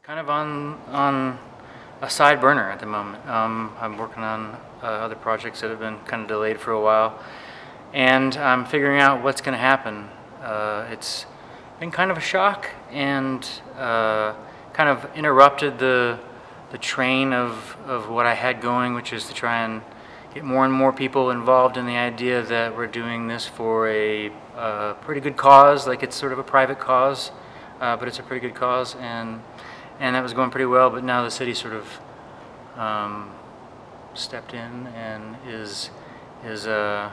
Kind of on a side burner at the moment. I'm working on other projects that have been kind of delayed for a while, and I'm figuring out what's going to happen. It's been kind of a shock, and kind of interrupted the train of what I had going, which is to try and get more and more people involved in the idea that we're doing this for a pretty good cause. Like, it's sort of a private cause, but it's a pretty good cause, and that was going pretty well. But now the city sort of stepped in and is I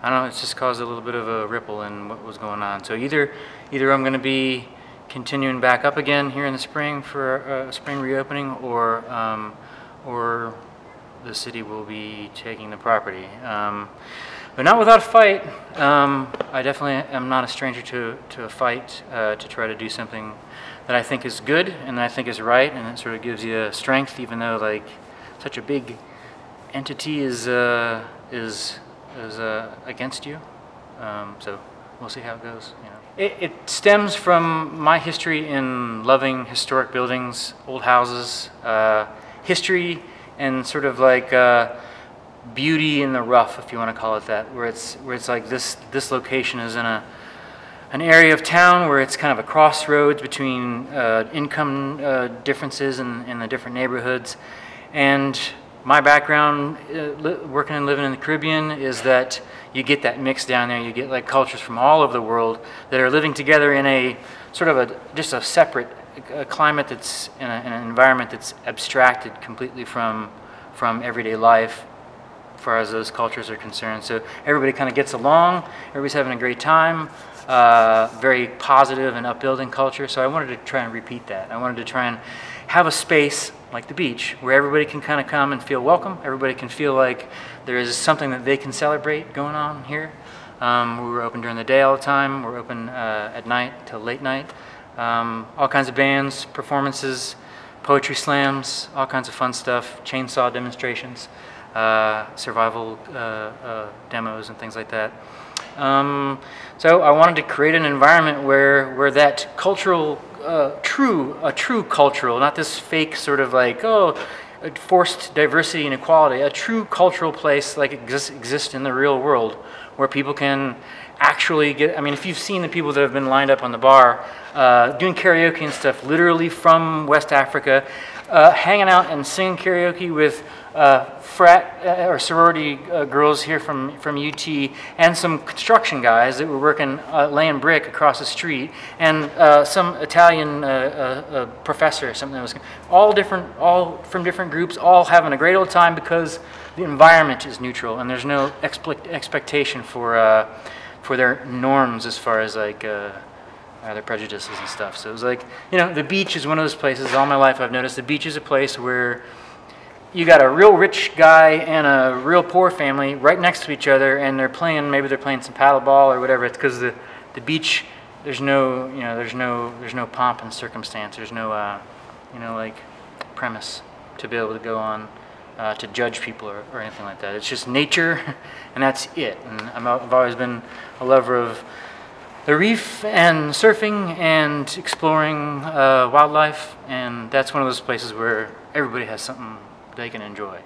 don't know, it's just caused a little bit of a ripple in what was going on. So either I'm going to be continuing back up again here in the spring for a spring reopening, or the city will be taking the property. But not without a fight. I definitely am not a stranger to a fight, to try to do something that I think is good and that I think is right, and it sort of gives you strength, even though like such a big entity is against you. So we'll see how it goes. You know, it stems from my history in loving historic buildings, old houses, history, and sort of like beauty in the rough, if you want to call it that, where it's like this location is in an area of town where it's kind of a crossroads between income differences in the different neighborhoods. And my background, working and living in the Caribbean, is that you get that mix down there. You get like cultures from all over the world that are living together in a sort of just a separate climate, that's in an environment that's abstracted completely from everyday life as far as those cultures are concerned. So everybody kind of gets along, everybody's having a great time, very positive and upbuilding culture. So I wanted to try and repeat that. I wanted to try and have a space like the beach where everybody can kind of come and feel welcome. Everybody can feel like there is something that they can celebrate going on here. We were open during the day all the time. We're open at night till late night. All kinds of bands, performances, poetry slams, all kinds of fun stuff, chainsaw demonstrations, survival demos and things like that. So I wanted to create an environment where that cultural, true cultural, not this fake sort of like, forced diversity and equality, a true cultural place like exists in the real world, where people can actually get, I mean, if you've seen the people that have been lined up on the bar, doing karaoke and stuff, literally from West Africa, hanging out and singing karaoke with frat or sorority girls here from UT, and some construction guys that were working laying brick across the street, and some Italian professor or something that was all from different groups, all having a great old time because the environment is neutral and there's no expectation for their norms as far as like their prejudices and stuff. So it was like, you know, the beach is one of those places. All my life I've noticed the beach is a place where you got a real rich guy and a real poor family right next to each other, and maybe they're playing some paddle ball or whatever. It's because the beach, there's no pomp and circumstance. There's no like premise to be able to go on to judge people or anything like that. It's just nature, and that's it. And I've always been a lover of the reef and surfing and exploring wildlife, and that's one of those places where everybody has something they can enjoy.